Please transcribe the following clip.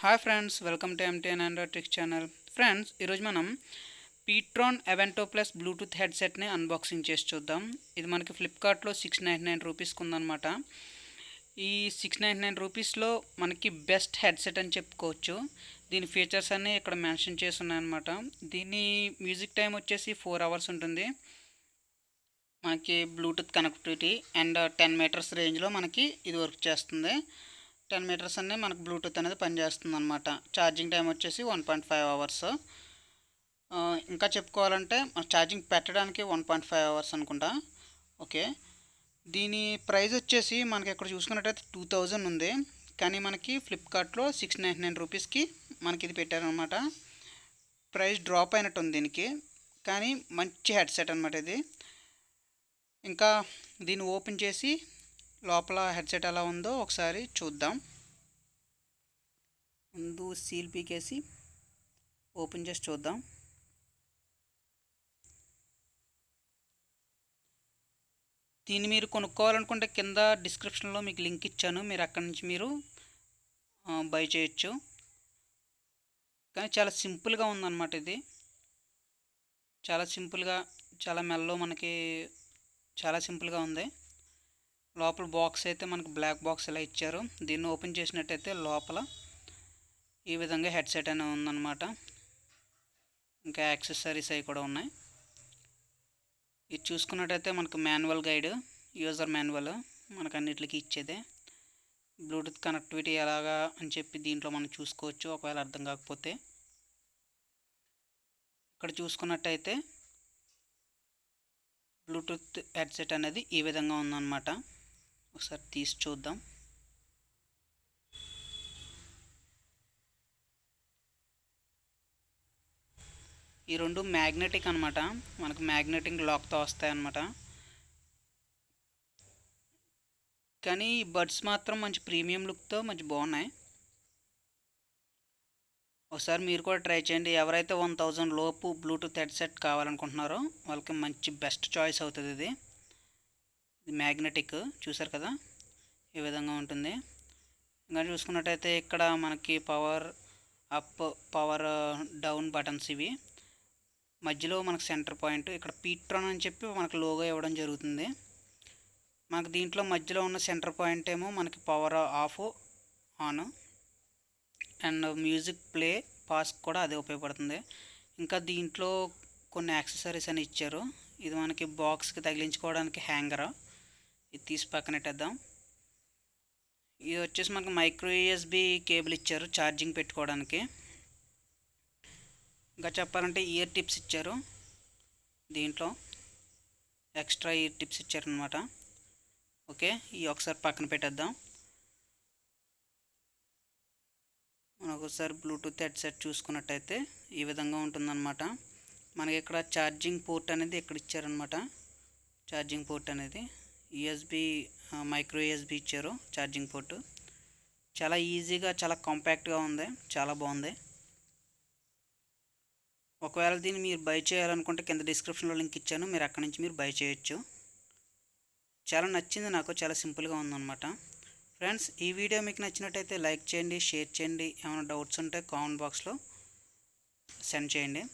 Hi friends, welcome to MTN Android Tricks ఛానల్. Friends, ఈరోజు మనం PTron Avento ప్లస్ బ్లూటూత్ హెడ్సెట్ని అన్బాక్సింగ్ చేసి చూద్దాం. ఇది మనకి ఫ్లిప్కార్ట్లో $699 ఉందన్నమాట. ఈ $699 మనకి బెస్ట్ హెడ్సెట్ అని చెప్పుకోవచ్చు. దీని ఫీచర్స్ అన్నీ ఇక్కడ మెన్షన్ చేసి ఉన్నాయన్నమాట. దీని మ్యూజిక్ టైం వచ్చేసి 4 అవర్స్ ఉంటుంది. మనకి బ్లూటూత్ కనెక్టివిటీ అండ్ 10 మీటర్స్ రేంజ్లో మనకి ఇది వర్క్ చేస్తుంది. 10 మీటర్స్ అనే మనకు బ్లూటూత్ అనేది పనిచేస్తుంది అనమాట. ఛార్జింగ్ టైం వచ్చేసి 1.5 అవర్స్. ఇంకా చెప్పుకోవాలంటే ఛార్జింగ్ పెట్టడానికి 1.5 అవర్స్ అనుకుంటా. ఓకే, దీని ప్రైస్ వచ్చేసి మనకి ఇక్కడ చూసుకున్నట్టయితే 2000 ఉంది. కానీ మనకి ఫ్లిప్కార్ట్లో $699కి మనకి ఇది పెట్టారనమాట. ప్రైస్ డ్రాప్ అయినట్టు ఉంది దీనికి, కానీ మంచి హెడ్సెట్ అనమాట ఇది. ఇంకా దీన్ని ఓపెన్ చేసి లోపల హెడ్సెట్ ఎలా ఉందో ఒకసారి చూద్దాం. ముందు సీల్ పీకేసి ఓపెన్ చేసి చూద్దాం. దీన్ని మీరు కొనుక్కోవాలనుకుంటే కింద డిస్క్రిప్షన్లో మీకు లింక్ ఇచ్చాను, మీరు అక్కడి నుంచి మీరు బై చేయొచ్చు. కానీ చాలా సింపుల్గా ఉందన్నమాట. ఇది చాలా సింపుల్గా, చాలా మెల్లో మనకి చాలా సింపుల్గా ఉంది. లోపల బాక్స్ అయితే మనకు బ్లాక్ బాక్స్ ఇలా ఇచ్చారు. దీన్ని ఓపెన్ చేసినట్టయితే లోపల ఈ విధంగా హెడ్సెట్ అనేది ఉందన్నమాట. ఇంకా యాక్సెసరీస్ అవి కూడా ఉన్నాయి. ఇది చూసుకున్నట్టయితే మనకు మాన్యువల్ గైడ్, యూజర్ మాన్యువల్ మనకు అన్నిటికీ ఇచ్చేదే. బ్లూటూత్ కనెక్టివిటీ ఎలాగా అని చెప్పి దీంట్లో మనం చూసుకోవచ్చు ఒకవేళ అర్థం కాకపోతే. ఇక్కడ చూసుకున్నట్టయితే బ్లూటూత్ హెడ్సెట్ అనేది ఈ విధంగా ఉందన్నమాట. ఒకసారి తీసి చూద్దాం. ఈ రెండు మ్యాగ్నెటిక్ అనమాట. మనకు మ్యాగ్నెటిక్ లాక్తో వస్తాయి అన్నమాట. కానీ ఈ బడ్స్ మాత్రం మంచి ప్రీమియం లుక్తో మంచి బాగున్నాయి. ఒకసారి మీరు కూడా ట్రై చేయండి. ఎవరైతే 1000 లోపు బ్లూటూత్ హెడ్సెట్ కావాలనుకుంటున్నారో వాళ్ళకి మంచి బెస్ట్ చాయిస్ అవుతుంది ఇది. ఇది మ్యాగ్నెటిక్ చూసారు కదా, ఈ విధంగా ఉంటుంది. ఇంకా చూసుకున్నట్టయితే ఇక్కడ మనకి power up, power down buttons ఇవి. మధ్యలో మనకు సెంటర్ పాయింట్, ఇక్కడ PTron అని చెప్పి మనకు లోగో ఇవ్వడం జరుగుతుంది. మనకు దీంట్లో మధ్యలో ఉన్న సెంటర్ పాయింట్ ఏమో మనకి power of, on and music play, pass కూడా అదే ఉపయోగపడుతుంది. ఇంకా దీంట్లో కొన్ని యాక్సెసరీస్ అని ఇచ్చారు. ఇది మనకి బాక్స్కి తగిలించుకోవడానికి హ్యాంగర్, ఇది తీసి పక్కనెట్టేద్దాం. ఇది వచ్చేసి మనకు మైక్రో USB కేబుల్ ఇచ్చారు ఛార్జింగ్ పెట్టుకోవడానికి. ఇంకా చెప్పాలంటే ఇయర్ టిప్స్ ఇచ్చారు. దీంట్లో ఎక్స్ట్రా ఇయర్ టిప్స్ ఇచ్చారనమాట. ఓకే, ఇవి ఒకసారి పక్కన పెట్టేద్దాం. మనం ఒకసారి బ్లూటూత్ హెడ్సెట్ చూసుకున్నట్టయితే ఈ విధంగా ఉంటుందన్నమాట. మనకి ఇక్కడ ఛార్జింగ్ పోర్ట్ అనేది ఇక్కడ ఇచ్చారనమాట. ఛార్జింగ్ పోర్ట్ అనేది USB, మైక్రో USB ఇచ్చారు ఛార్జింగ్ పోర్టు. చాలా ఈజీగా, చాలా కాంపాక్ట్గా ఉంది, చాలా బాగుంది. ఒకవేళ దీన్ని మీరు బై చేయాలనుకుంటే కింద డిస్క్రిప్షన్లో లింక్ ఇచ్చాను, మీరు అక్కడి నుంచి మీరు బై చేయొచ్చు. చాలా నచ్చింది నాకు, చాలా సింపుల్గా ఉందన్నమాట. ఫ్రెండ్స్, ఈ వీడియో మీకు నచ్చినట్టయితే లైక్ చేయండి, షేర్ చేయండి. ఏమైనా డౌట్స్ ఉంటే కామెంట్ బాక్స్లో సెండ్ చేయండి.